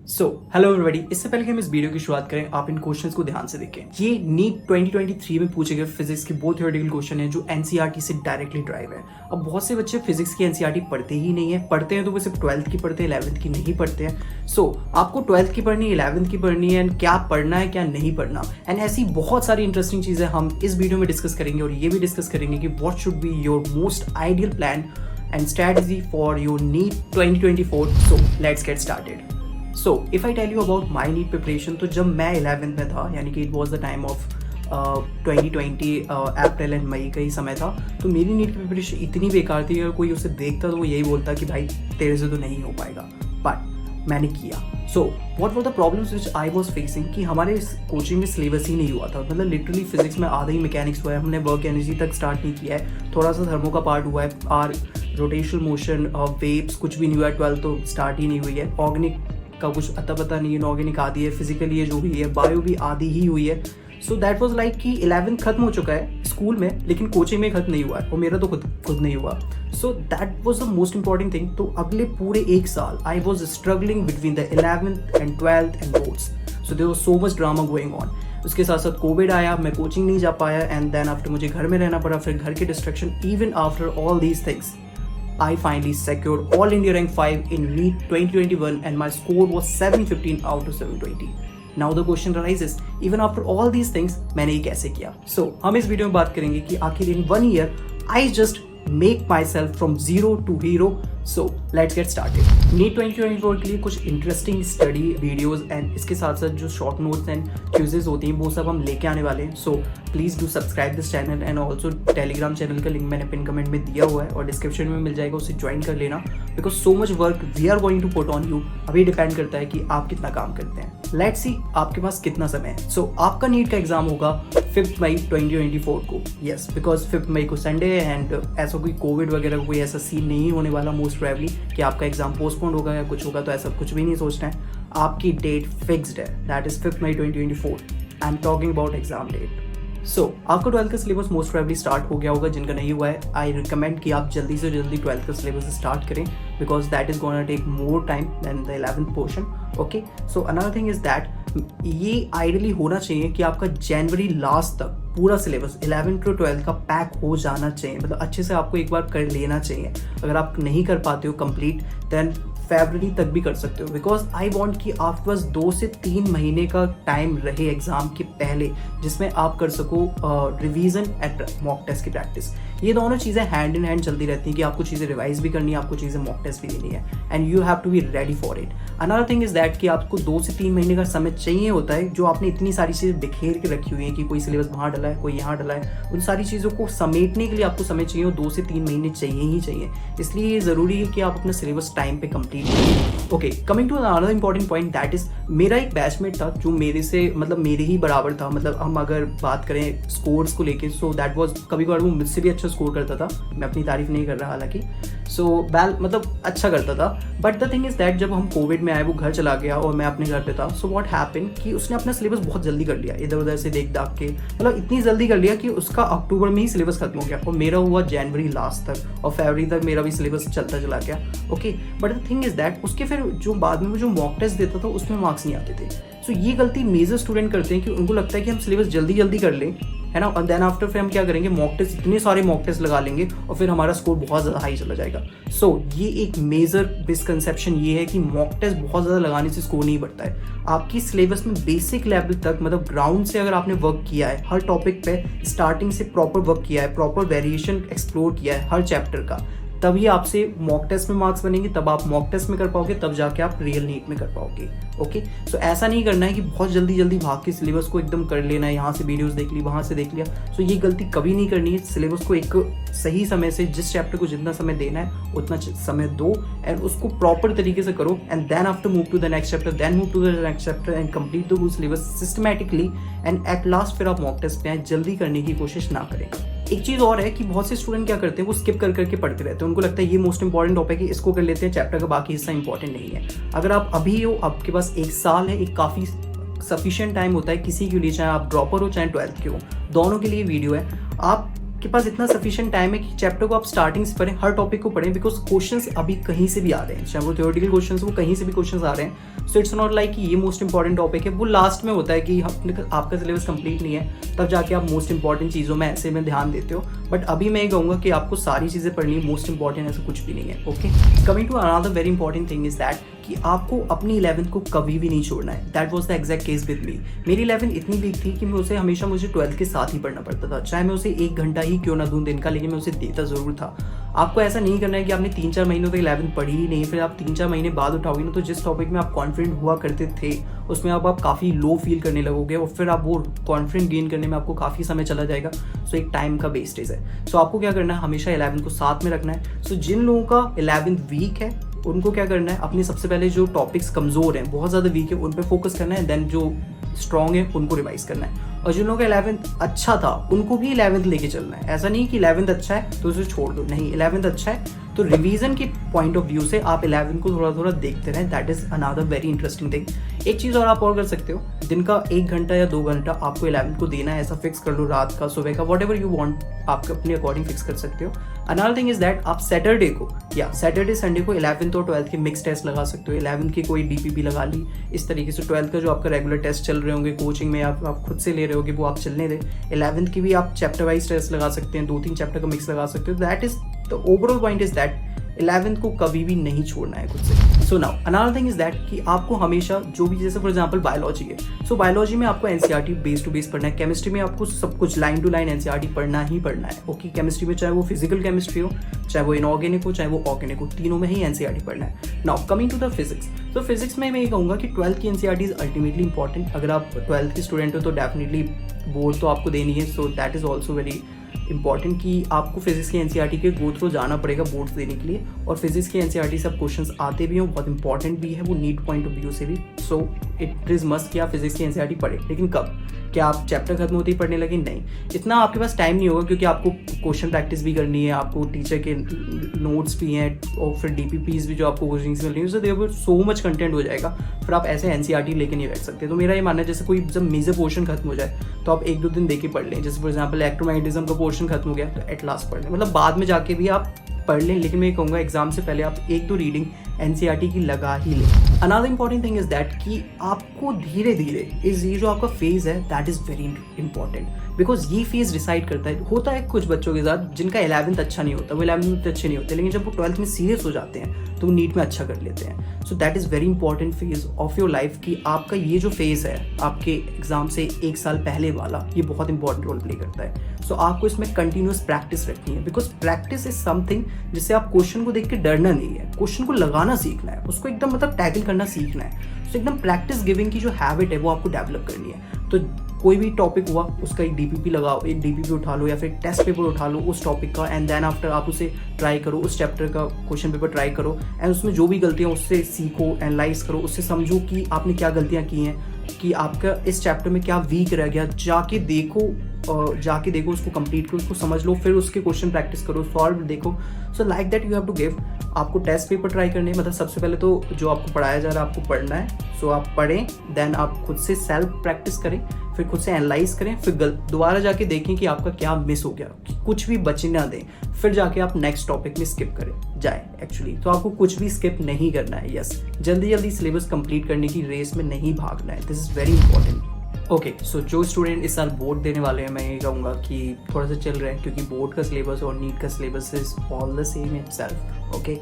Hello everybody. इससे पहले कि हम इस वीडियो की शुरुआत करें, आप इन क्वेश्चंस को ध्यान से देखें। ये नीट 2023 में पूछे गए फिजिक्स के बहुत थ्योरेटिकल क्वेश्चन है जो एनसीईआरटी से डायरेक्टली ड्राइव है। अब बहुत से बच्चे फिजिक्स की एनसीईआरटी पढ़ते ही नहीं है, पढ़ते हैं तो वो सिर्फ 12th की पढ़ते हैं, 11th की नहीं पढ़ते हैं। आपको 12th की पढ़नी है, 11th की पढ़नी है, एंड क्या पढ़ना है क्या नहीं पढ़ना, एंड ऐसी बहुत सारी इंटरेस्टिंग चीजें हम इस वीडियो में डिस्कस करेंगे। और ये भी डिस्कस करेंगे कि what should be your most ideal plan and strategy for your NEET 2024. So let's get started. So if I tell you about my NEET preparation, तो जब मैं 11th में था, यानी कि it was the time of 2020 April and May का ही समय था, तो मेरी नीट की प्रिपरेशन इतनी बेकार थी, अगर कोई उसे देखता तो वो यही बोलता कि भाई तेरे से तो नहीं हो पाएगा, बट मैंने किया। So what were the problems which I was facing कि हमारे इस कोचिंग में सिलेबस ही नहीं हुआ था। मतलब लिटरली फिजिक्स में आधा ही मैकेनिक्स हुआ है, हमने वर्क एनर्जी तक स्टार्ट नहीं किया है, थोड़ा सा थर्मो का पार्ट हुआ है, और रोटेशनल मोशन वेव्स कुछ भी नहीं हुआ है, 12 तो स्टार्ट ही नहीं हुई है, ऑर्गेनिक का कुछ अता पता नहीं है, इनऑर्गेनिक आदि है, फिजिकली ये जो हुई है, बायो भी आधी ही हुई है। सो दैट वॉज लाइक कि 11th खत्म हो चुका है स्कूल में, लेकिन कोचिंग में खत्म नहीं हुआ है, और मेरा तो खुद नहीं हुआ। So that was the most important thing. तो अगले पूरे एक साल I was struggling between the 11th and 12th and boards. So there was so much drama going on. उसके साथ साथ कोविड आया, मैं कोचिंग नहीं जा पाया, एंड देन आफ्टर मुझे घर में रहना पड़ा, फिर घर के distraction. Even after all these things I finally secured All India Rank 5 in NEET 2021 and my score was 715 out of 720. Now the question arises, even after all these things, मैंने ये कैसे किया? So हम इस वीडियो में बात करेंगे कि आखिर in 1 year I just make myself from zero to hero. So let's get started. NEET 2024 के लिए कुछ इंटरेस्टिंग स्टडी वीडियोस एंड इसके साथ साथ जो शॉर्ट नोट्स एंड क्विजेज होती हैं वो सब हम लेके आने वाले हैं। So please do subscribe this channel and also Telegram channel का लिंक मैंने पिन कमेंट में दिया हुआ है और डिस्क्रिप्शन में मिल जाएगा, उसे ज्वाइन कर लेना, because so much work we are going to put on you. अभी डिपेंड करता है कि आप कितना काम करते हैं। लेट्स सी आपके पास कितना समय है। सो आपका नीट का एग्जाम होगा 5 मई 2024 को। यस, बिकॉज 5 मई को संडे है एंड ऐसा कोई कोविड वगैरह कोई ऐसा सीन नहीं होने वाला मोस्ट प्रोबेबली कि आपका एग्जाम पोस्टपोन होगा या कुछ होगा, तो ऐसा कुछ भी नहीं सोचना है। आपकी डेट फिक्स्ड है, that is 5 May 2024। I am talking about exam date. So आपका 12th का सिलेबस मोस्ट प्रोबेबली स्टार्ट हो गया होगा। जिनका नहीं हुआ है, आई रिकमेंड कि आप जल्दी से जल्दी 12th का सिलेबस स्टार्ट करें, because that is gonna take more time than the 11th portion. Okay, so another thing is that ये आइडियली होना चाहिए कि आपका जनवरी लास्ट तक पूरा सिलेबस 11 टू 12 का पैक हो जाना चाहिए। मतलब अच्छे से आपको एक बार कर लेना चाहिए। अगर आप नहीं कर पाते हो कंप्लीट, देन फरवरी तक भी कर सकते हो, बिकॉज आई वॉन्ट कि आपके पास 2 से 3 महीने का टाइम रहे एग्जाम के पहले, जिसमें आप कर सको रिवीजन एंड मॉक टेस्ट की प्रैक्टिस। ये दोनों चीज़ें हैंड इन हैंड चलती रहती हैं कि आपको चीज़ें रिवाइज भी करनी है, आपको चीज़ें मॉक टेस्ट भी देनी है, and you have to be ready for it. Another thing is that कि आपको 2 से 3 महीने का समय चाहिए होता है, जो आपने इतनी सारी चीज़ें बिखेर के रखी हुई हैं कि कोई सिलेबस वहाँ डला है, कोई यहाँ डला है, उन सारी चीज़ों को समेटने के लिए आपको समय चाहिए, और 2 से 3 महीने चाहिए ही चाहिए। इसलिए ये ज़रूरी है कि आप अपना सिलेबस टाइम पे कंप्लीट करें। Okay, coming to another important point, that is मेरा एक बैचमेट था जो मेरे से मतलब मेरे ही बराबर था। मतलब हम अगर बात करें स्कोर्स को लेके, सो दैट वाज कभी कभार वो मुझसे भी अच्छा स्कोर करता था, मैं अपनी तारीफ नहीं कर रहा हालांकि। सो मतलब अच्छा करता था, but the thing is that जब हम कोविड में आए, वो घर चला गया और मैं अपने घर पे था। सो व्हाट हैपेंड कि उसने अपना सिलेबस बहुत जल्दी कर लिया, इधर उधर से देख दाख के, मतलब इतनी जल्दी कर लिया कि उसका अक्टूबर में ही सिलेबस खत्म हो गया, और मेरा हुआ जनवरी लास्ट तक, और फरवरी तक मेरा भी सिलेबस चलता चला गया। Okay, but the thing is that उसके फिर जो बाद में वो जो मॉक टेस्ट देता था उसमें मार्क्स नहीं आते थे। सो ये गलती मेजर स्टूडेंट करते हैं कि उनको लगता है कि हम सिलेबस जल्दी जल्दी कर लें, है ना, और देन आफ्टर फिर हम क्या करेंगे, मॉक टेस्ट, इतने सारे मॉक टेस्ट लगा लेंगे और फिर हमारा स्कोर बहुत ज़्यादा हाई चला जाएगा। सो ये एक मेजर मिसकंसेप्शन ये है कि मॉक टेस्ट बहुत ज़्यादा लगाने से स्कोर नहीं बढ़ता है। आपकी सिलेबस में बेसिक लेवल तक, मतलब ग्राउंड से अगर आपने वर्क किया है, हर टॉपिक पे स्टार्टिंग से प्रॉपर वर्क किया है, प्रॉपर वेरिएशन एक्सप्लोर किया है हर चैप्टर का, तभी आपसे मॉक टेस्ट में मार्क्स बनेंगे, तब आप मॉक टेस्ट में कर पाओगे, तब जाके आप रियल नीट में कर पाओगे। ओके, सो ऐसा नहीं करना है कि बहुत जल्दी जल्दी भाग के सिलेबस को एकदम कर लेना है, यहाँ से वीडियोस देख ली, वहाँ से देख लिया। सो ये गलती कभी नहीं करनी है। सिलेबस को एक सही समय से, जिस चैप्टर को जितना समय देना है उतना समय दो, एंड उसको प्रॉपर तरीके से करो, and then after move to the next chapter, then move to the next chapter and complete the whole syllabus systematically, and at last फिर आप मॉक टेस्ट पे आए। जल्दी करने की कोशिश ना करें। एक चीज़ और है कि बहुत से स्टूडेंट क्या करते हैं, वो स्किप कर करके पढ़ते रहते हैं। उनको लगता है ये मोस्ट इंपॉर्टेंट टॉपिक है, इसको कर लेते हैं, चैप्टर का बाकी हिस्सा इंपॉर्टेंट नहीं है। अगर आप अभी हो, आपके पास 1 साल है, एक काफ़ी सफिशिएंट टाइम होता है किसी के लिए, चाहे आप ड्रॉपर हो चाहे 12th के हो, दोनों के लिए वीडियो है। आप के पास इतना सफिशिएंट टाइम है कि चैप्टर को आप स्टार्टिंग से पढ़ें, हर टॉपिक को पढ़ें, बिकॉज क्वेश्चंस अभी कहीं से भी आ रहे हैं, चाहे वो थ्योरेटिकल क्वेश्चंस वो कहीं से भी क्वेश्चंस आ रहे हैं। सो इट्स नॉट लाइक कि ये मोस्ट इंपॉर्टेंट टॉपिक है, वो लास्ट में होता है कि आपका सिलेबस कंप्लीट नहीं है तब जाके आप मोस्ट इंपॉर्टेंट चीज़ों में ऐसे में ध्यान देते हो। बट अभी मैं ये कहूँगा कि आपको सारी चीज़ें पढ़नी है, मोस्ट इंपॉर्टेंट ऐसा कुछ भी नहीं है। Okay, coming to another very important thing is that कि आपको अपनी 11th को कभी भी नहीं छोड़ना है। That was the exact case with me. मेरी 11th इतनी वीक थी कि मैं उसे हमेशा मुझे 12th के साथ ही पढ़ना पड़ता था, चाहे मैं उसे 1 घंटा ही क्यों ना दूं दिन का, लेकिन मैं उसे देता ज़रूर था। आपको ऐसा नहीं करना है कि आपने 3-4 महीनों तक 11th पढ़ी ही नहीं, फिर आप 3-4 महीने बाद उठाओगे ना, तो जिस टॉपिक में आप कॉन्फिडेंट हुआ करते थे उसमें अब आप काफ़ी लो फील करने लगोगे और फिर आप वो कॉन्फिडेंट गेन करने में आपको काफ़ी समय चला जाएगा। सो एक टाइम का वेस्टेज है। सो आपको क्या करना है, हमेशा 11th को साथ में रखना है। सो जिन लोगों का 11th वीक है उनको क्या करना है, अपने सबसे पहले जो टॉपिक्स कमज़ोर हैं, बहुत ज़्यादा वीक है, उन पे फोकस करना है, देन जो स्ट्रॉन्ग है उनको रिवाइज करना है। और जिन लोगों का 11th अच्छा था उनको भी 11th लेके चलना है। ऐसा नहीं कि 11th अच्छा है तो उसे छोड़ दो, नहीं, 11th अच्छा है तो रिवीजन के पॉइंट ऑफ व्यू से आप 11th को थोड़ा थोड़ा देखते रहें। That is another very interesting thing. एक चीज़ और आप और कर सकते हो, दिन का 1 घंटा या 2 घंटा आपको 11th को देना है, ऐसा फिक्स कर लो, रात का, सुबह का, वॉट एवर यू वॉन्ट, आप अपने अकॉर्डिंग फिक्स कर सकते हो। अनदर थिंग इज दैट आप सैटरडे को या सैटरडे संडे को 11th और 12th के मिक्स टेस्ट लगा सकते हो। 11th की कोई DPP लगा ली, इस तरीके से 12th का जो आपका रेगुलर टेस्ट चल रहे होंगे कोचिंग में, आप खुद से ले रहे होगे, वो आप चलने दें। 11th की भी आप चैप्टर वाइज टेस्ट लगा सकते हैं, 2-3 चैप्टर का मिक्स लगा सकते हो। That is the overall point is that 11th को कभी भी नहीं छोड़ना है खुद से। So now another thing is that कि आपको हमेशा जो भी, जैसे फॉर एग्जांपल बायोलॉजी है, सो बायोलॉजी में आपको NCERT बेस टू बेस पढ़ना है। केमिस्ट्री में आपको सब कुछ लाइन टू लाइन NCERT पढ़ना ही पढ़ना है। ओके, केमिस्ट्री में चाहे वो फिजिकल केमिस्ट्री हो, चाहे वो इनऑर्गेनिक हो, चाहे वो ऑर्गेनिक हो, तीनों में ही NCERT पढ़ना है। Now coming to the physics, तो फिजिक्स में मैं ये कहूँगा कि 12th की NCERT इज अल्टीमेटली इंपॉर्टेंट। अगर आप 12th के स्टूडेंट हो तो डेफिनेटली बोर्ड तो आपको देनी है, so that is also very important कि आपको फिजिक्स की NCERT के गो थ्रू जाना पड़ेगा बोर्ड्स देने के लिए। और फिजिक्स की NCERT सब क्वेश्चंस आते भी हैं, बहुत इंपॉर्टेंट भी है वो नीट पॉइंट ऑफ व्यू से भी। सो इट इज़ मस्ट कि आप फिजिक्स की NCERT पढ़ें, लेकिन कब? क्या आप चैप्टर खत्म होते ही पढ़ने लगे? नहीं, इतना आपके पास टाइम नहीं होगा, क्योंकि आपको क्वेश्चन प्रैक्टिस भी करनी है, आपको टीचर के नोट्स भी हैं और फिर DPPs भी जो आपको कोचिंग से मिल रही है, so there so much content हो जाएगा, फिर आप ऐसे NCERT लेके नहीं बैठ सकते। तो मेरा ये मानना है, जैसे कोई जब मेजर पोर्शन खत्म हो जाए तो आप 1-2 दिन देके पढ़ लें। जैसे फॉर एग्जाम्पल इलेक्ट्रोमैग्नेटिज्म का पोर्शन खत्म हो गया तो एट लास्ट पढ़ लें, मतलब बाद में जाके भी आप पढ़ लें, लेकिन मैं कहूँगा एग्जाम से पहले आप 1-2 रीडिंग NCERT की लगा ही लें। Another important thing is that कि आपको धीरे धीरे ये जो आपका फेज है that is very important, because ये फेज डिसाइड करता है। होता है कुछ बच्चों के साथ जिनका 11th अच्छा नहीं होता, वो 11th में अच्छे नहीं होते, लेकिन जब वो 12th में सीरियस हो जाते हैं तो वो नीट में अच्छा कर लेते हैं। So that is very important phase of your life कि आपका ये जो फेज है आपके एग्जाम से 1 साल पहले वाला, ये बहुत इंपॉर्टेंट रोल प्ले करता है। सो आपको इसमें कंटिन्यूस प्रैक्टिस रखनी है, बिकॉज प्रैक्टिस इज समथिंग जिससे आप क्वेश्चन को देख के डरना नहीं है, क्वेश्चन को लगाना सीखना है, उसको एकदम मतलब टैकल करना सीखना है। सो एकदम प्रैक्टिस गिविंग की जो हैबिट है वो आपको डेवलप करनी है। तो कोई भी टॉपिक हुआ उसका एक DPP लगाओ, एक DPP उठा लो या फिर टेस्ट पेपर उठा लो उस टॉपिक का, एंड देन आफ्टर आप उसे ट्राई करो, उस चैप्टर का क्वेश्चन पेपर ट्राई करो, एंड उसमें जो भी गलतियाँ उससे सीखो, एनालाइज करो, उससे समझो कि आपने क्या गलतियाँ की हैं, कि आपका इस चैप्टर में क्या वीक रह गया, जाके देखो उसको कंप्लीट करो, उसको समझ लो, फिर उसके क्वेश्चन प्रैक्टिस करो, सॉल्व देखो। So like that you have to give. आपको टेस्ट पेपर ट्राई करने, मतलब सबसे पहले तो जो आपको पढ़ाया जा रहा है आपको पढ़ना है, सो आप पढ़ें, देन आप खुद से सेल्फ प्रैक्टिस करें, फिर खुद से एनालाइज करें, फिर दोबारा जाके देखें कि आपका क्या मिस हो गया, कि कुछ भी बचे ना दें, फिर जाके आप नेक्स्ट टॉपिक में स्किप करें जाए। एक्चुअली तो आपको कुछ भी स्किप नहीं करना है। यस, जल्दी सिलेबस कंप्लीट करने की रेस में नहीं भागना है। This is very important. Okay, so जो स्टूडेंट इस साल बोर्ड देने वाले हैं, मैं ये कहूँगा कि थोड़ा सा चल रहा है, क्योंकि बोर्ड का सिलेबस और नीट का syllabus is all the same itself. Okay,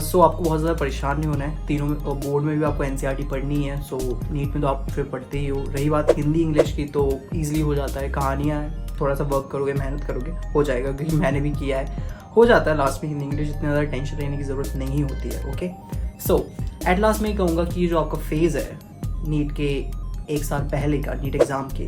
so आपको बहुत ज़्यादा परेशान नहीं होना है तीनों में। बोर्ड में भी आपको NCERT पढ़नी है, सो नीट में तो आप फिर पढ़ते ही हो। रही बात हिंदी इंग्लिश की, तो ईजिली हो जाता है, कहानियाँ थोड़ा सा वर्क करोगे, मेहनत करोगे, हो जाएगा, क्योंकि मैंने भी किया है, हो जाता है लास्ट में हिंदी इंग्लिश, इतनी ज़्यादा टेंशन लेने की ज़रूरत नहीं होती है। ओके, सो एट लास्ट मैं कहूँगा कि जो आपका फेज़ है नीट के 1 साल पहले का, नीट एग्ज़ाम के,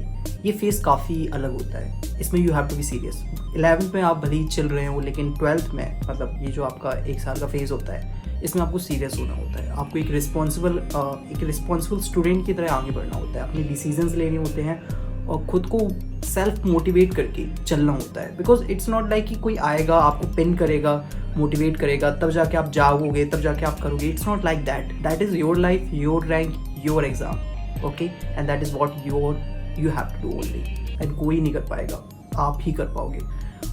ये फेज़ काफ़ी अलग होता है। इसमें you have to be serious. 11th में आप भले ही चल रहे हो, लेकिन 12th में, मतलब ये जो आपका 1 साल का फेज़ होता है, इसमें आपको सीरियस होना होता है। आपको एक रिस्पॉन्सिबल स्टूडेंट की तरह आगे बढ़ना होता है, अपने डिसीजंस लेने होते हैं और खुद को सेल्फ मोटिवेट करके चलना होता है। बिकॉज इट्स नॉट लाइक कि कोई आएगा आपको पिन करेगा, मोटिवेट करेगा, तब जाके आप जाओगे, तब जाके आप करोगे। It's not like that. That is your life, your rank, your exam. Okay, and that is what you have to do only, and कोई नहीं कर पाएगा, आप ही कर पाओगे।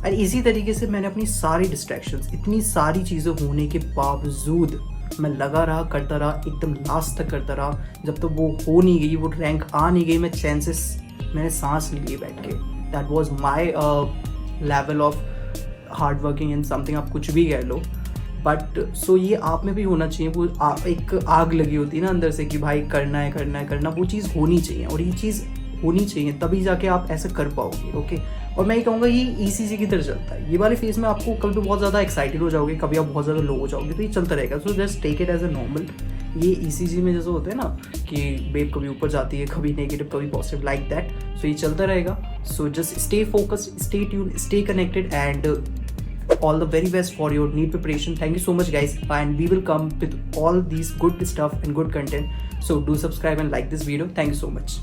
और इसी तरीके से मैंने अपनी सारी डिस्ट्रैक्शंस, इतनी सारी चीज़ें होने के बावजूद मैं लगा रहा, करता रहा, एकदम लास्ट तक करता रहा। जब तक वो हो नहीं गई, वो रैंक आ नहीं गई, मैं चैन से मैंने सांस नहीं ली बैठ के। That was my level of hard working and something, आप कुछ भी कह लो। बट सो ये आप में भी होना चाहिए। वो एक आग लगी होती है ना अंदर से कि भाई करना है करना है करना, वो चीज़ होनी चाहिए। और ये चीज़ होनी चाहिए तभी जाके आप ऐसा कर पाओगे। ओके, और मैं ये कहूँगा ये ECG की तरह चलता है। ये वाले फेज में आपको कभी तो बहुत ज़्यादा एक्साइटेड हो जाओगे, कभी आप बहुत ज़्यादा लो हो जाओगे, तो ये चलता रहेगा। So just take it as a normal. ये ECG में जैसे होता है ना कि वेव कभी ऊपर जाती है, कभी नेगेटिव कभी पॉजिटिव, लाइक दैट। सो ये चलता रहेगा। So just stay focused, stay tuned, stay connected, and all the very best for your NEET preparation. Thank you so much guys, and we will come with all these good stuff and good content. So do subscribe and like this video. Thank you so much.